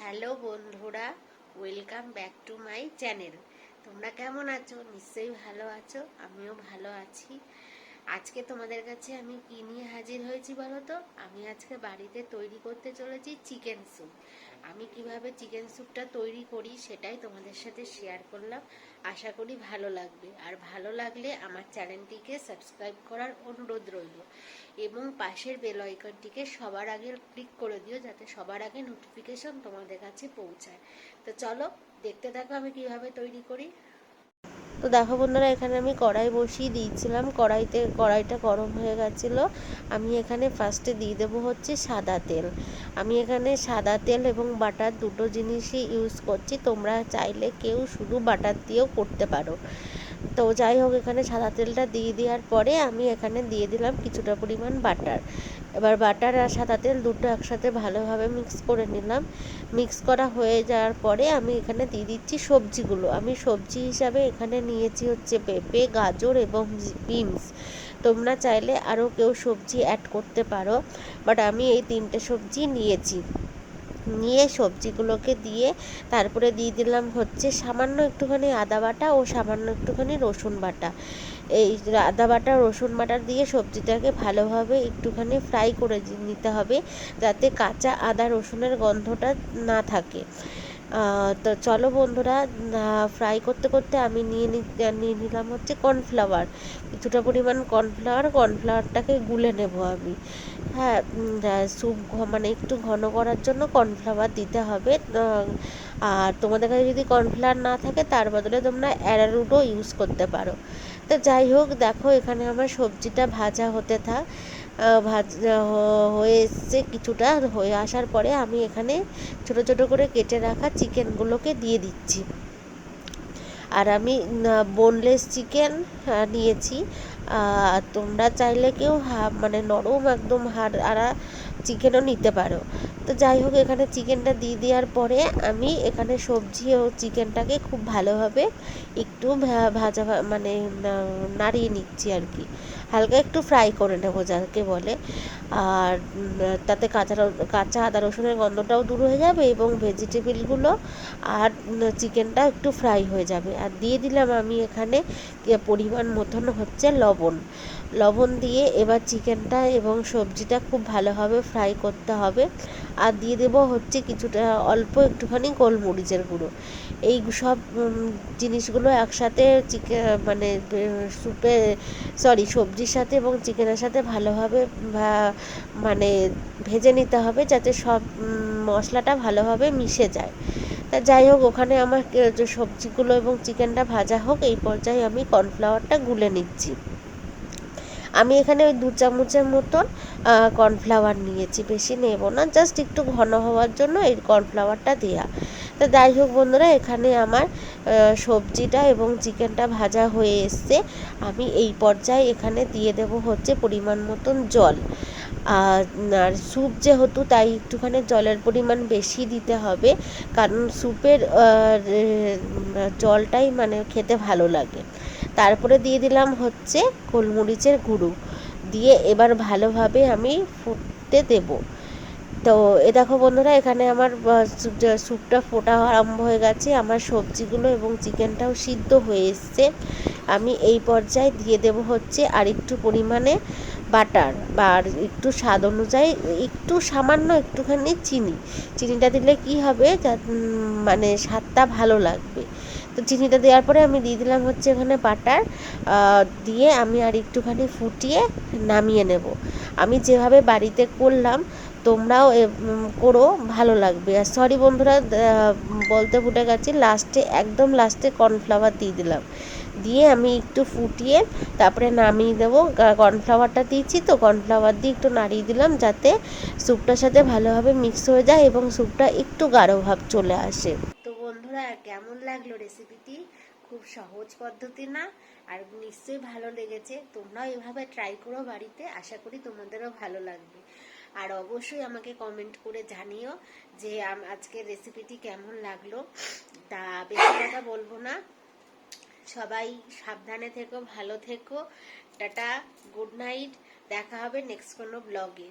Hello বন্ধুরা, welcome back to my channel. তোমরা কেমন আছো? নিশ্চয়ই ভালো আছো, আমিও ভালো আছি। আজকে তোমাদের কাছে আমি কি নিয়ে হাজির হয়েছি বলো তো? আমি আজকে বাড়িতে তৈরি করতে চলেছি চিকেন স্যুপ। আমি কিভাবে চিকেন স্যুপটা তৈরি করি সেটাই তোমাদের সাথে শেয়ার করলাম। আশা করি ভালো লাগবে, আর ভালো লাগলে আমার চ্যানেলটিকে সাবস্ক্রাইব করার অনুরোধ রইল এবং পাশের বেল আইকনটিকে সবার আগে ক্লিক করে দিও, যাতে সবার আগে নোটিফিকেশন তোমাদের কাছে পৌঁছায়। তো চলো দেখতে থাকো আমি কিভাবে তৈরি করি। তো দেখো বন্ধুরা, এখানে আমি কড়াই বসিয়ে দিয়েছিলাম। কড়াইটা গরম হয়ে গেছিলো। আমি এখানে ফার্স্টে দিয়ে দেবো হচ্ছে সাদা তেল। আমি এখানে সাদা তেল এবং বাটার দুটো জিনিসই ইউজ করছি। তোমরা চাইলে কেউ শুধু বাটার দিয়েও করতে পারো। তো যাই হোক, এখানে সাদা তেলটা দিয়ে দেওয়ার পরে আমি এখানে দিয়ে দিলাম কিছুটা পরিমাণ বাটার। এবার বাটার আর সাদা তেল দুটো একসাথে ভালোভাবে মিক্স করে নিলাম। মিক্স করা হয়ে যাওয়ার পরে আমি এখানে দিয়ে দিচ্ছি সবজিগুলো। আমি সবজি হিসাবে এখানে নিয়েছি হচ্ছে পেঁপে, গাজর এবং বিনস। তোমরা চাইলে আরও কেউ সবজি অ্যাড করতে পারো, বাট আমি এই তিনটে সবজি নিয়েছি। নিয়ে সবজিগুলোকে দিয়ে তারপরে দিয়ে দিলাম হচ্ছে সামান্য একটুখানি আদা বাটা ও সামান্য একটুখানি রসুন বাটা। এই আদা বাটা রসুন বাটা দিয়ে সবজিটাকে ভালোভাবে একটুখানি ফ্রাই করে নিতে হবে, যাতে কাঁচা আদা রসুনের গন্ধটা না থাকে। তো চলো বন্ধুরা, ফ্রাই করতে করতে আমি নিয়ে নিলাম হচ্ছে কর্নফ্লাওয়ার। কিছুটা পরিমাণ কর্নফ্লাওয়ারটাকে গুলে নেব আমি। হ্যাঁ, স্যুপ মানে একটু ঘন করার জন্য কর্নফ্লাওয়ার দিতে হবে। আর তোমাদের কাছে যদি কর্নফ্লাওয়ার না থাকে তার বদলে তোমরা অ্যারারুটও ইউজ করতে পারো। তো যাই হোক, দেখো এখানে আমার সবজিটা ভাজা হতে থাক। ভাজা হয়ে এসছে, কিছুটা হয়ে আসার পরে আমি এখানে ছোট ছোট করে কেটে রাখা চিকেনগুলোকে দিয়ে দিচ্ছি। আর আমি বোনলেস চিকেন নিয়েছি। তোমরা চাইলে কেউ মানে নরম একদম হাড় আড়া চিকেনও নিতে পারো। তো যাই হোক, এখানে চিকেনটা দিয়ে দেওয়ার পরে আমি এখানে সবজি ও চিকেনটাকে খুব ভালোভাবে একটু ভাজা মানে নাড়িয়ে নিচ্ছি আর কি। হালকা একটু ফ্রাই করে নেবো যাকে বলে। আর তাতে কাঁচা আদা রসুনের গন্ধটাও দূর হয়ে যাবে এবং ভেজিটেবিলগুলো আর চিকেনটা একটু ফ্রাই হয়ে যাবে। আর দিয়ে দিলাম আমি এখানে পরিমাণ মতন হচ্ছে লবণ দিয়ে এবার চিকেনটা এবং সবজিটা খুব ভালোভাবে ফ্রাই করতে হবে। আর দিয়ে দেবো হচ্ছে কিছুটা অল্প একটুখানি গোলমরিচের গুঁড়ো। এই সব জিনিসগুলো একসাথে মানে সবজির সাথে এবং চিকেনের সাথে ভালোভাবে মানে ভেজে নিতে হবে, যাতে সব মশলাটা ভালোভাবে মিশে যায়। তা যাই হোক, ওখানে আমার যে সবজিগুলো এবং চিকেনটা ভাজা হোক, এই পর্যায়ে আমি কর্নফ্লাওয়ারটা গুলে নিচ্ছি। আমি এখানে ওই 2 চামচের মতন কর্নফ্লাওয়ার নিয়েছি, বেশি নেব না, জাস্ট একটু ঘন হওয়ার জন্য এই কর্নফ্লাওয়ারটা দেওয়া। তো যাই হোক বন্ধুরা, এখানে আমার সবজিটা এবং চিকেনটা ভাজা হয়ে এসছে। আমি এই পর্যায়ে এখানে দিয়ে দেব হচ্ছে পরিমাণ মতন জল। আর স্যুপ যেহেতু, তাই একটুখানি জলের পরিমাণ বেশি দিতে হবে, কারণ স্যুপের জলটাই মানে খেতে ভালো লাগে। তারপরে দিয়ে দিলাম হচ্ছে গোলমরিচের গুঁড়ো দিয়ে এবার ভালোভাবে আমি ফুটতে দেব। তো দেখো বন্ধুরা, এখানে আমার স্যুপটা ফোটা আরম্ভ হয়ে গেছে। আমার সবজিগুলো এবং চিকেনটাও সিদ্ধ হয়ে এসছে। আমি এই পর্যায়ে দিয়ে দেব হচ্ছে আর একটু পরিমাণে বাটার বা একটু স্বাদ অনুযায়ী একটু সামান্য একটুখানি চিনিটা দিলে কি হবে, মানে স্বাদটা ভালো লাগবে। তো চিনিটা দেওয়ার পরে আমি দিয়ে দিলাম হচ্ছে এখানে বাটার। দিয়ে আমি আর একটুখানি ফুটিয়ে নামিয়ে নেব। আমি যেভাবে বাড়িতে করলাম তোমরাও করো, ভালো লাগবে। আর সরি বন্ধুরা, বলতে ভুলে গেছি, একদম লাস্টে কর্নফ্লাওয়ার দিয়ে দিলাম। দিয়ে আমি একটু ফুটিয়ে তারপরে নামিয়ে দেবো। কর্নফ্লাওয়ারটা দিয়েছি তো, কর্নফ্লাওয়ার দিয়ে একটু নাড়িয়ে দিলাম, যাতে স্যুপটার সাথে ভালোভাবে মিক্স হয়ে যায় এবং স্যুপটা একটু গাঢ় ভাব চলে আসে। তো বন্ধুরা, কেমন লাগলো রেসিপিটি? খুব সহজ পদ্ধতি না? আর নিশ্চয়ই ভালো লেগেছে। তোমরাও এভাবে ট্রাই করো বাড়িতে, আশা করি তোমাদেরও ভালো লাগবে। আর অবশ্যই আমাকে কমেন্ট করে জানিও যে আজকের রেসিপিটি কেমন লাগলো। তা বেশি কথা বলবো না, সবাই সাবধানে থেকো, ভালো থেকো। Tata, good night. দেখা হবে নেক্সট কোনো ব্লগে।